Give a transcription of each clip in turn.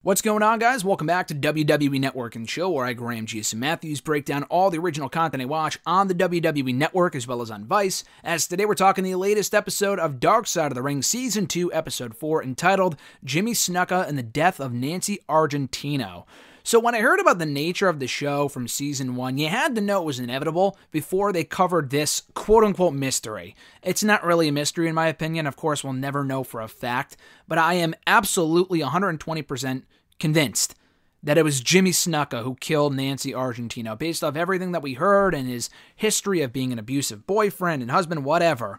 What's going on, guys? Welcome back to WWE Network and Show, where I, Graham G.S. Matthews, break down all the original content I watch on the WWE Network as well as on Vice, as today we're talking the latest episode of Dark Side of the Ring, Season 2, Episode 4, entitled Jimmy Snuka and the Death of Nancy Argentino. So when I heard about the nature of the show from Season 1, you had to know it was inevitable before they covered this quote-unquote mystery. It's not really a mystery in my opinion. Of course, we'll never know for a fact, but I am absolutely 120% convinced that it was Jimmy Snuka who killed Nancy Argentino. Based off everything that we heard and his history of being an abusive boyfriend and husband, whatever,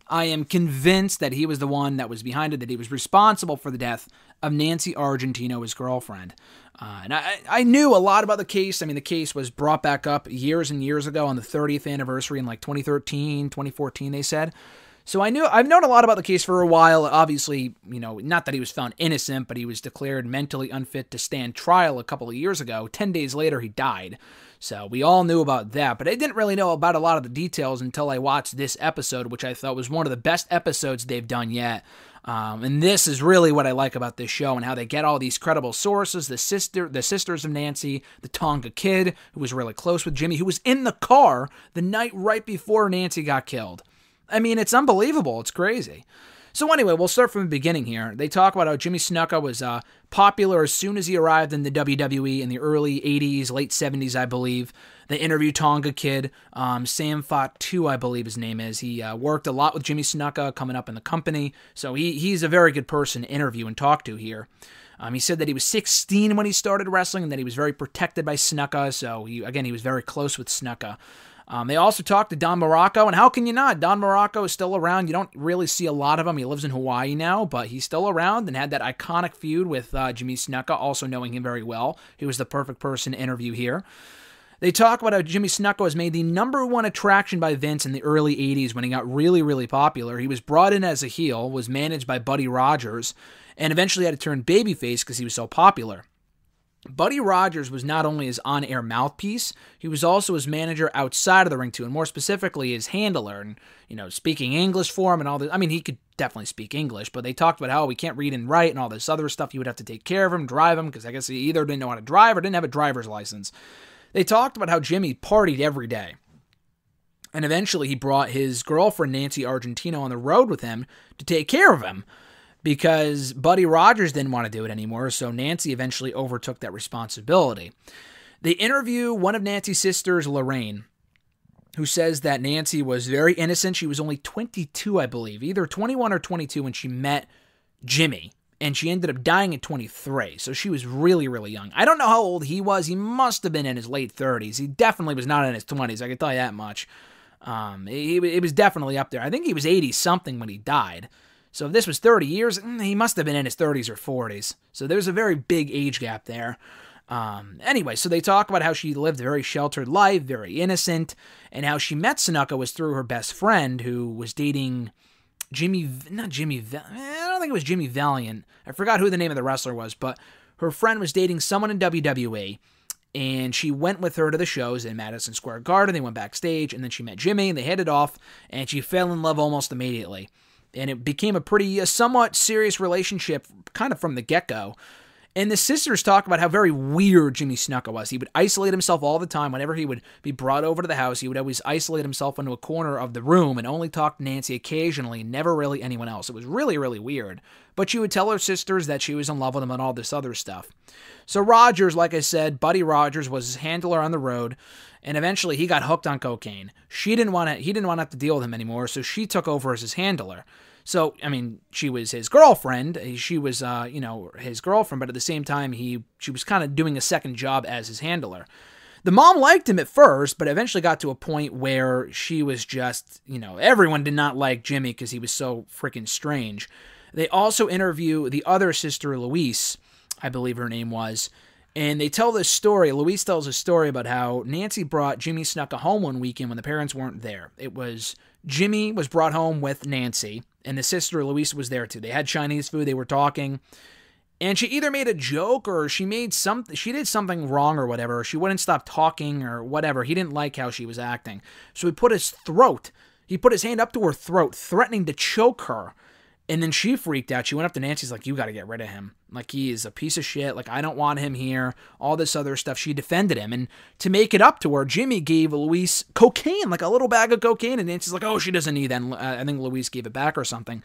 I am convinced that he was the one that was behind it, that he was responsible for the death of Nancy Argentino, his girlfriend. And I knew a lot about the case. I mean, the case was brought back up years and years ago on the 30th anniversary in like 2013, 2014, they said. So I've known a lot about the case for a while. Obviously, not that he was found innocent, but he was declared mentally unfit to stand trial a couple of years ago. 10 days later, he died. So we all knew about that, but I didn't really know about a lot of the details until I watched this episode, which I thought was one of the best episodes they've done yet. And this is really what I like about this show and how they get all these credible sources. The sisters of Nancy, the Tonga Kid, who was really close with Jimmy, who was in the car the night right before Nancy got killed. I mean, it's unbelievable. It's crazy. So anyway, we'll start from the beginning here. They talk about how Jimmy Snuka was popular as soon as he arrived in the WWE in the early 80s, late 70s, I believe. They interviewed Tonga Kid, Sam Fatu, I believe his name is. He worked a lot with Jimmy Snuka coming up in the company, so he's a very good person to interview and talk to here. He said that he was 16 when he started wrestling and that he was very protected by Snuka, so he was very close with Snuka. They also talked to Don Muraco, and how can you not? Don Muraco is still around. You don't really see a lot of him. He lives in Hawaii now, but he's still around and had that iconic feud with Jimmy Snuka, also knowing him very well. He was the perfect person to interview here. They talk about how Jimmy Snuka was made the #1 attraction by Vince in the early 80s when he got really, really popular. He was brought in as a heel, was managed by Buddy Rogers, and eventually had to turn babyface because he was so popular. Buddy Rogers was not only his on-air mouthpiece, he was also his manager outside of the ring too, and more specifically his handler, and speaking English for him and all this. I mean, he could definitely speak English, but they talked about how he can't read and write and all this other stuff. You would have to take care of him, drive him, because I guess he either didn't know how to drive or didn't have a driver's license. They talked about how Jimmy partied every day. And eventually he brought his girlfriend Nancy Argentino on the road with him to take care of him, because Buddy Rogers didn't want to do it anymore, so Nancy eventually overtook that responsibility. They interview one of Nancy's sisters, Lorraine, who says that Nancy was very innocent. She was only 22, I believe, either 21 or 22 when she met Jimmy, and she ended up dying at 23, so she was really, really young. I don't know how old he was. He must have been in his late 30s. He definitely was not in his 20s, I can tell you that much. It was definitely up there. I think he was 80-something when he died. So if this was 30 years, he must have been in his 30s or 40s. So there's a very big age gap there. Anyway, so they talk about how she lived a very sheltered life, very innocent, and how she met Snuka was through her best friend who was dating I don't think it was Jimmy Valiant. I forgot who the name of the wrestler was, but her friend was dating someone in WWE, and she went with her to the shows in Madison Square Garden. They went backstage, and then she met Jimmy, and they hit it off, and she fell in love almost immediately. And it became a somewhat serious relationship kind of from the get-go. And the sisters talk about how very weird Jimmy Snuka was. He would isolate himself all the time. Whenever he would be brought over to the house, he would always isolate himself into a corner of the room and only talk to Nancy occasionally, never really anyone else. It was really, really weird. But she would tell her sisters that she was in love with him and all this other stuff. So Rogers, like I said, Buddy Rogers was his handler on the road, and eventually he got hooked on cocaine. He didn't want to have to deal with him anymore, so she took over as his handler. So, I mean, she was his girlfriend. She was, his girlfriend, but at the same time, she was kind of doing a second job as his handler. The mom liked him at first, but eventually got to a point where she was just, everyone did not like Jimmy because he was so freaking strange. They also interview the other sister, Louise, I believe her name was, and they tell this story. Louise tells a story about how Nancy brought Jimmy Snuka home one weekend when the parents weren't there. It was Jimmy was brought home with Nancy, and the sister, Louise, was there too. They had Chinese food, they were talking, and she either made a joke or she did something wrong or whatever. She wouldn't stop talking or whatever. He didn't like how she was acting. So he put his hand up to her throat, threatening to choke her. And then she freaked out. She went up to Nancy's like, you got to get rid of him. Like, he is a piece of shit. Like, I don't want him here. All this other stuff. She defended him. And to make it up to her, Jimmy gave Louise cocaine, like a little bag of cocaine. And Nancy's like, oh, she doesn't need that. And I think Louise gave it back or something.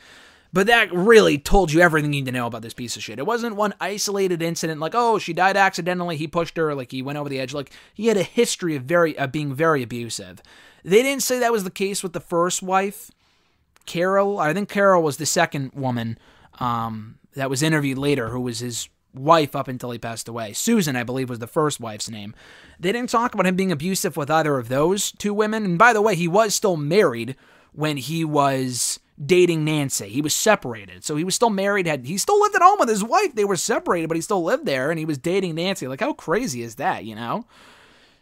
But that really told you everything you need to know about this piece of shit. It wasn't one isolated incident like, oh, she died accidentally, he pushed her, like he went over the edge. Like, he had a history of being very abusive. They didn't say that was the case with the first wife, Carol. I think Carol was the second woman that was interviewed later, who was his wife up until he passed away. Susan, I believe, was the first wife's name. They didn't talk about him being abusive with either of those two women. And by the way, he was still married when he was dating Nancy. He was separated, so he was still married. He still lived at home with his wife. They were separated, but he still lived there, and he was dating Nancy. Like, how crazy is that, you know?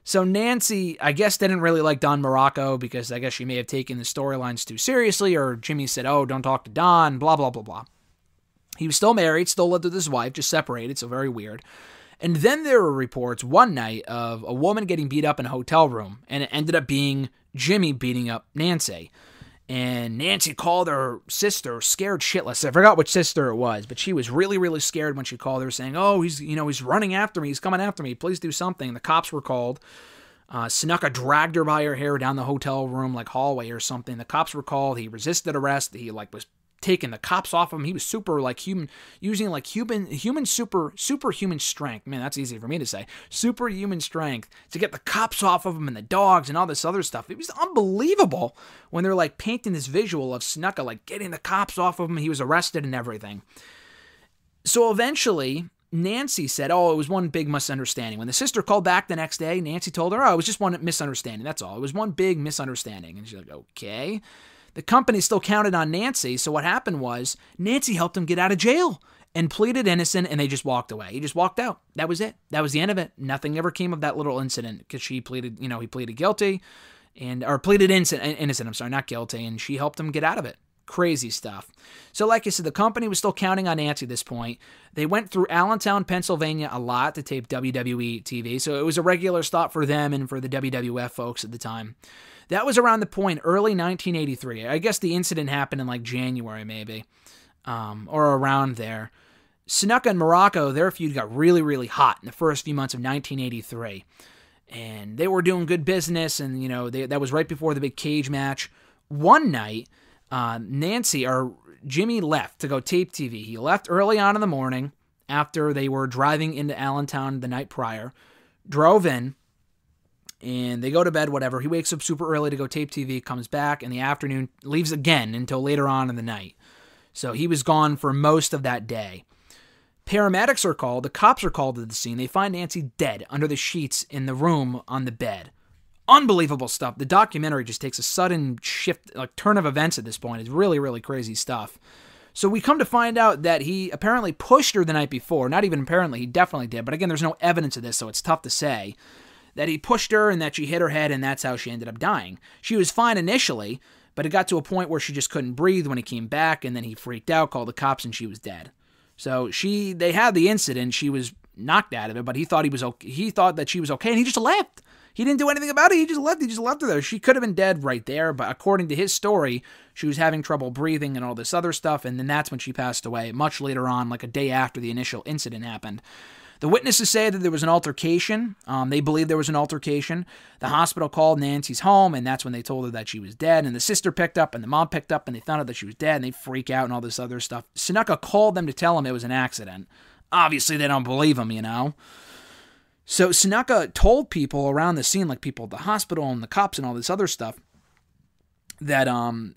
So Nancy, I guess, didn't really like Don Morocco because I guess she may have taken the storylines too seriously, or Jimmy said, oh, don't talk to Don, blah, blah, blah, blah. He was still married, still lived with his wife, just separated, so very weird. And then there were reports one night of a woman getting beat up in a hotel room, and it ended up being Jimmy beating up Nancy. And Nancy called her sister scared shitless. I forgot which sister it was, but she was really, really scared when she called her saying, oh, he's running after me. He's coming after me. Please do something. The cops were called. Snuka dragged her by her hair down the hotel room, like hallway or something. The cops were called. He resisted arrest. He was taking the cops off of him. He was super human, using superhuman strength. Man, that's easy for me to say. Superhuman strength to get the cops off of him and the dogs and all this other stuff. It was unbelievable when they're like painting this visual of Snuka like getting the cops off of him. He was arrested and everything. So eventually, Nancy said, oh, it was one big misunderstanding. When the sister called back the next day, Nancy told her, oh, it was just one misunderstanding. That's all. It was one big misunderstanding. And she's like, okay. The company still counted on Nancy, so what happened was Nancy helped him get out of jail and pleaded innocent, and they just walked away. He just walked out. That was it. That was the end of it. Nothing ever came of that little incident because she pleaded, he pleaded guilty or pleaded innocent, I'm sorry, not guilty, and she helped him get out of it. Crazy stuff. So like I said, the company was still counting on Nancy at this point. They went through Allentown, Pennsylvania a lot to tape WWE TV, so it was a regular stop for them and for the WWF folks at the time. That was around the point, early 1983. I guess the incident happened in like January maybe, or around there. Snuka and Morocco, their feud got really, really hot in the first few months of 1983. And they were doing good business, and that was right before the big cage match. One night, Jimmy left to go tape TV. He left early on in the morning after they were driving into Allentown the night prior, drove in, and they go to bed, whatever. He wakes up super early to go tape TV, comes back in the afternoon, leaves again until later on in the night. So he was gone for most of that day. Paramedics are called. The cops are called to the scene. They find Nancy dead under the sheets in the room on the bed. Unbelievable stuff. The documentary just takes a sudden shift, like turn of events at this point. It's really, really crazy stuff. So we come to find out that he apparently pushed her the night before. Not even apparently, he definitely did. But again, there's no evidence of this, so it's tough to say. That he pushed her and that she hit her head, and that's how she ended up dying. She was fine initially, but it got to a point where she just couldn't breathe when he came back, and then he freaked out, called the cops, and she was dead. So they had the incident. She was knocked out of it, but he thought he thought that she was okay, and he just left. He didn't do anything about it. He just left. He just left her there. She could have been dead right there, but according to his story, she was having trouble breathing and all this other stuff, and then that's when she passed away, much later on, like a day after the initial incident happened. The witnesses say that there was an altercation. They believe there was an altercation. The hospital called Nancy's home, and that's when they told her that she was dead. And the sister picked up, and the mom picked up, and they found out that she was dead, and they freak out and all this other stuff. Snuka called them to tell him it was an accident. Obviously, they don't believe him, So Snuka told people around the scene, like people at the hospital and the cops and all this other stuff, that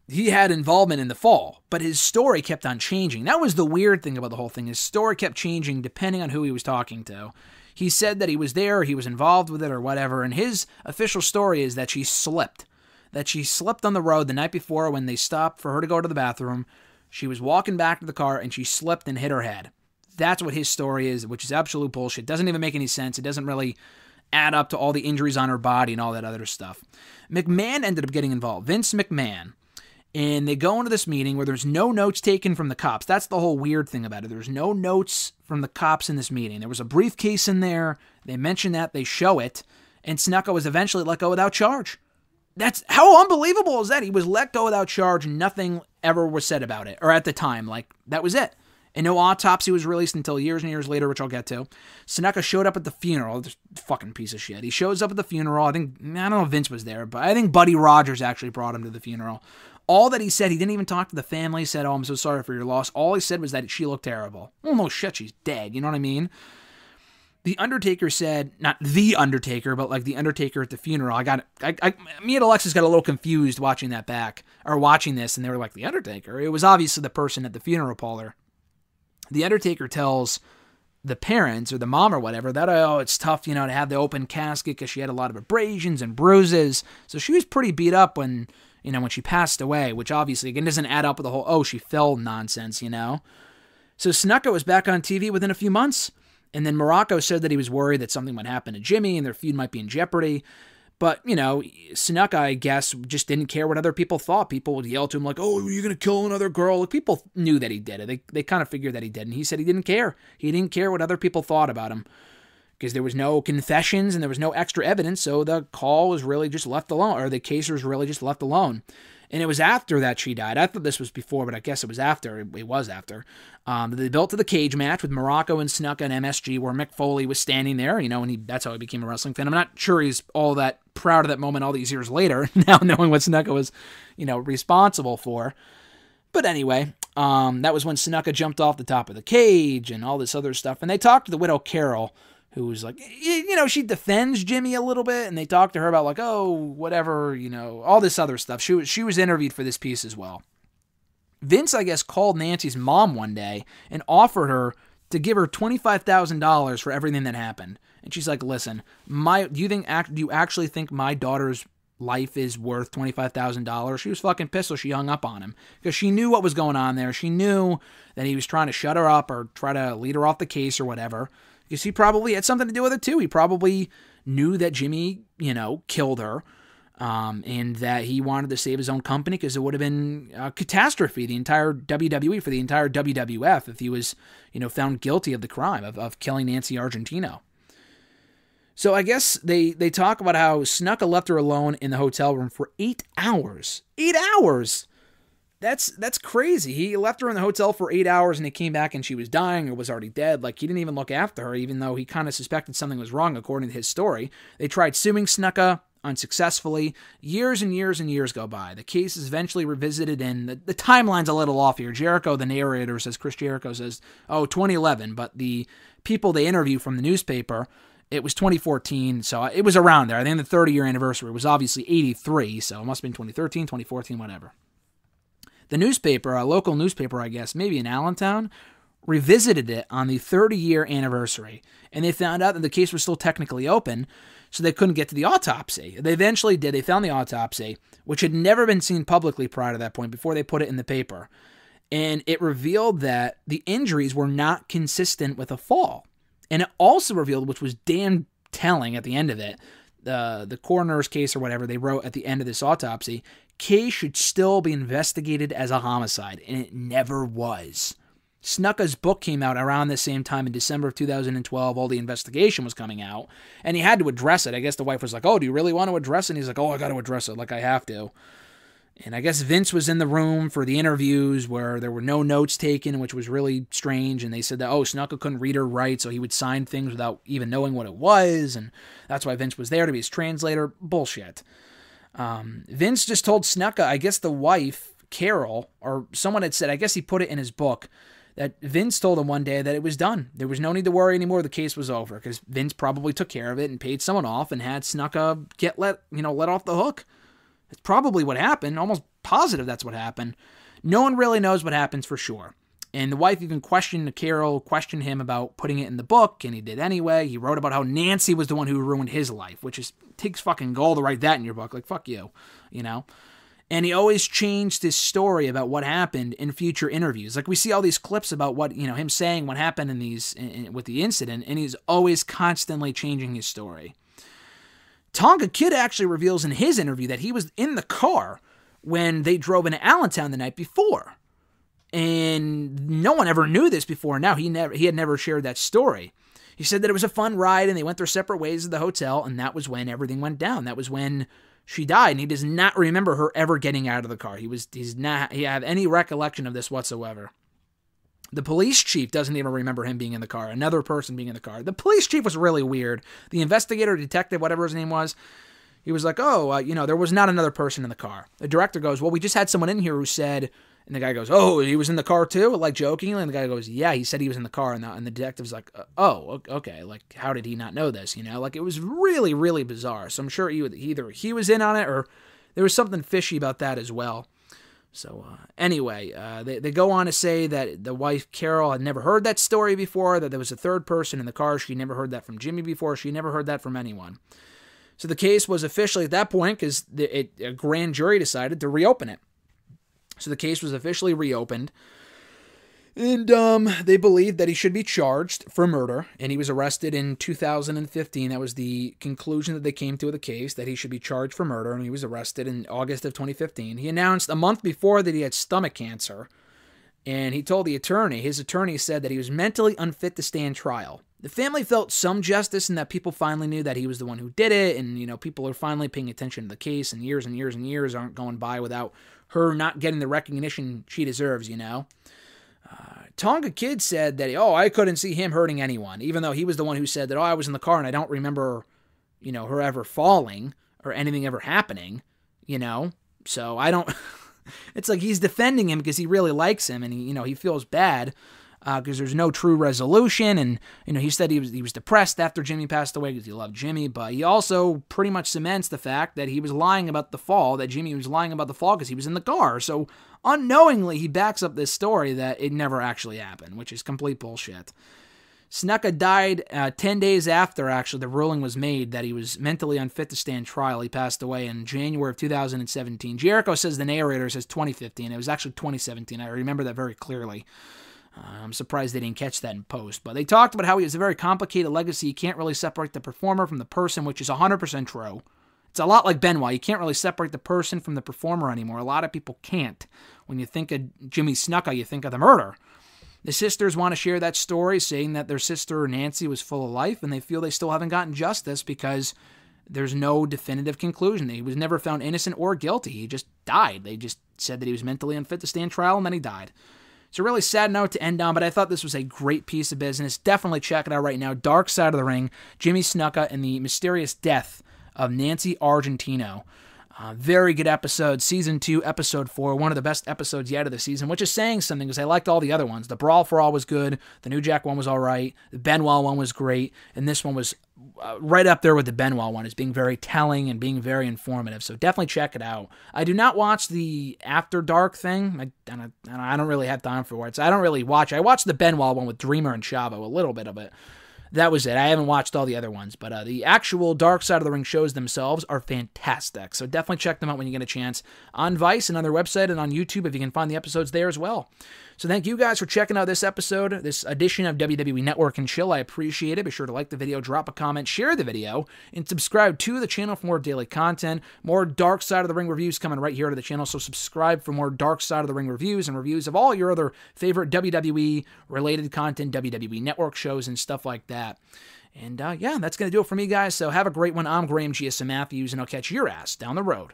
he had involvement in the fall, but his story kept on changing. That was the weird thing about the whole thing. His story kept changing depending on who he was talking to. He said that he was there, he was involved with it or whatever, and his official story is that she slipped. That she slipped on the road the night before when they stopped for her to go to the bathroom. She was walking back to the car and she slipped and hit her head. That's what his story is, which is absolute bullshit. Doesn't even make any sense. It doesn't really add up to all the injuries on her body and all that other stuff. McMahon ended up getting involved, Vince McMahon, and they go into this meeting where there's no notes taken from the cops. That's the whole weird thing about it. There's no notes from the cops in this meeting. There was a briefcase in there. They mention that. They show it, and Snuka was eventually let go without charge. That's how unbelievable is that? He was let go without charge. Nothing ever was said about it, or at the time. Like, that was it. And no autopsy was released until years and years later, which I'll get to. Snuka showed up at the funeral. This fucking piece of shit. He shows up at the funeral. I don't know if Vince was there, but I think Buddy Rogers actually brought him to the funeral. All that he said, he didn't even talk to the family. He said, "Oh, I'm so sorry for your loss." All he said was that she looked terrible. Well, no shit, she's dead. You know what I mean? The Undertaker said, not the Undertaker, but like the Undertaker at the funeral. Me and Alexis got a little confused watching this, and they were like, the Undertaker? It was obviously the person at the funeral parlor. The Undertaker tells the parents or the mom or whatever that, oh, it's tough, to have the open casket because she had a lot of abrasions and bruises. So she was pretty beat up when she passed away, which obviously, again, doesn't add up with the whole, oh, she fell nonsense, So Snuka was back on TV within a few months. And then Morocco said that he was worried that something might happen to Jimmy and their feud might be in jeopardy. But, Snuka, I guess, just didn't care what other people thought. People would yell to him like, oh, are you going to kill another girl? Like, people knew that he did it. They kind of figured that he did. And he said he didn't care. He didn't care what other people thought about him because there was no confessions and there was no extra evidence. So the call was really just left alone, or the case was really just left alone. And it was after that she died. I thought this was before, but I guess it was after. It was after. They built to the cage match with Morocco and Snuka and MSG, where Mick Foley was standing there, and that's how he became a wrestling fan. I'm not sure he's all that proud of that moment all these years later, now knowing what Snuka was, responsible for. But anyway, that was when Snuka jumped off the top of the cage and all this other stuff. And they talked to the widow Carol, who was like, she defends Jimmy a little bit, and they talked to her about like, oh, whatever, all this other stuff. She was interviewed for this piece as well. Vince, I guess, called Nancy's mom one day and offered her to give her $25,000 for everything that happened. And she's like, listen, do you actually think my daughter's life is worth $25,000? She was fucking pissed, so she hung up on him because she knew what was going on there. She knew that he was trying to shut her up or try to lead her off the case or whatever. Because he probably had something to do with it too. He probably knew that Jimmy, killed her, and that he wanted to save his own company because it would have been a catastrophe, the entire WWE, for the entire WWF, if he was, found guilty of the crime of killing Nancy Argentino. So I guess they talk about how Snuka left her alone in the hotel room for 8 hours. 8 hours! That's crazy. He left her in the hotel for 8 hours and he came back and she was dying or was already dead. Like, he didn't even look after her, even though he kind of suspected something was wrong, according to his story. They tried suing Snuka unsuccessfully. Years and years and years go by. The case is eventually revisited, and the timeline's a little off here. Jericho, the narrator, Chris Jericho says, 2011, but the people they interview from the newspaper, it was 2014, so it was around there. I think the 30-year anniversary was obviously 83, so it must have been 2013, 2014, whatever. The newspaper, a local newspaper, I guess, maybe in Allentown, revisited it on the 30-year anniversary, and they found out that the case was still technically open, so they couldn't get to the autopsy. They eventually did. They found the autopsy, which had never been seen publicly prior to that point, before they put it in the paper, and it revealed that the injuries were not consistent with a fall. And it also revealed, which was damn telling at the end of it, the coroner's case or whatever they wrote at the end of this autopsy, case should still be investigated as a homicide, and it never was. Snuka's book came out around the same time in December of 2012. All the investigation was coming out, and he had to address it. I guess the wife was like, oh, do you really want to address it? And he's like, oh, I got to address it, like I have to. And I guess Vince was in the room for the interviews where there were no notes taken, which was really strange. And they said that, Snuka couldn't read or write, so he would sign things without even knowing what it was. And that's why Vince was there, to be his translator. Bullshit. Vince just told Snuka, I guess the wife, Carol, or someone had said, I guess he put it in his book, that Vince told him one day that it was done. There was no need to worry anymore. The case was over because Vince probably took care of it and paid someone off and had Snuka get let off the hook. It's probably what happened. Almost positive that's what happened. No one really knows what happens for sure. And the wife even questioned him about putting it in the book, and he did anyway. He wrote about how Nancy was the one who ruined his life, which takes fucking gall to write that in your book. Like, fuck you, And he always changed his story about what happened in future interviews. Like, we see all these clips about what, him saying what happened with the incident, and he's always constantly changing his story. Tonga Kid actually reveals in his interview that he was in the car when they drove into Allentown the night before. And no one ever knew this before now. He had never shared that story. He said that it was a fun ride and they went their separate ways at the hotel, and that was when everything went down. That was when she died, and he does not remember her ever getting out of the car. He have any recollection of this whatsoever. The police chief doesn't even remember him being in the car, another person being in the car. The police chief was really weird. The investigator, detective, whatever his name was, he was like, there was not another person in the car. The director goes, well, we just had someone in here who said, and the guy goes, oh, he was in the car too? Like jokingly. And the guy goes, yeah, he said he was in the car. And the detective's like, oh, okay. Like, how did he not know this? Like it was really, really bizarre. So I'm sure either he was in on it or there was something fishy about that as well. So anyway, they go on to say that the wife, Carol, had never heard that story before, that there was a third person in the car. She never heard that from Jimmy before. She never heard that from anyone. So the case was officially at that point, because a grand jury decided to reopen it. So the case was officially reopened, and they believed that he should be charged for murder, and he was arrested in 2015. That was the conclusion that they came to the case, that he should be charged for murder, and he was arrested in August of 2015. He announced a month before that he had stomach cancer, and he told his attorney said that he was mentally unfit to stand trial. The family felt some justice in that people finally knew that he was the one who did it, and, people are finally paying attention to the case, and years aren't going by without her not getting the recognition she deserves, Tonga Kid said that, I couldn't see him hurting anyone, even though he was the one who said that, I was in the car and I don't remember, her ever falling or anything ever happening, So I don't, it's like he's defending him because he really likes him and he feels bad. Because there's no true resolution, and he said he was depressed after Jimmy passed away because he loved Jimmy, but he also pretty much cements the fact that he was lying about the fall, that Jimmy was lying about the fall because he was in the car. So unknowingly, he backs up this story that it never actually happened, which is complete bullshit. Snuka died 10 days after, actually, the ruling was made that he was mentally unfit to stand trial. He passed away in January of 2017. Jericho says the narrator says 2015. It was actually 2017. I remember that very clearly. I'm surprised they didn't catch that in post. But they talked about how he has a very complicated legacy. You can't really separate the performer from the person, which is 100% true. It's a lot like Benoit. You can't really separate the person from the performer anymore. A lot of people can't. When you think of Jimmy Snuka, you think of the murder. The sisters want to share that story, saying that their sister Nancy was full of life, and they feel they still haven't gotten justice because there's no definitive conclusion. He was never found innocent or guilty. He just died. They just said that he was mentally unfit to stand trial, and then he died. It's a really sad note to end on, but I thought this was a great piece of business. Definitely check it out right now. Dark Side of the Ring, Jimmy Snuka, and the mysterious death of Nancy Argentino. Very good episode. Season 2, Episode 4. One of the best episodes yet of the season, which is saying something because I liked all the other ones. The Brawl for All was good. The New Jack one was all right. The Benoit one was great. And this one was right up there with the Benoit one as being very telling and being very informative. So definitely check it out. I do not watch the After Dark thing. I don't really have time for it. So I don't really watch. I watched the Benoit one with Dreamer and Chavo, a little bit of it. That was it. I haven't watched all the other ones, but the actual Dark Side of the Ring shows themselves are fantastic. So definitely check them out when you get a chance on Vice and on their website and on YouTube if you can find the episodes there as well. So thank you guys for checking out this episode, this edition of WWE Network and Chill. I appreciate it. Be sure to like the video, drop a comment, share the video, and subscribe to the channel for more daily content. More Dark Side of the Ring reviews coming right here to the channel, so subscribe for more Dark Side of the Ring reviews and reviews of all your other favorite WWE-related content, WWE Network shows, and stuff like that. And yeah, that's going to do it for me, guys. So have a great one. I'm Graham G.S. Matthews, and I'll catch your ass down the road.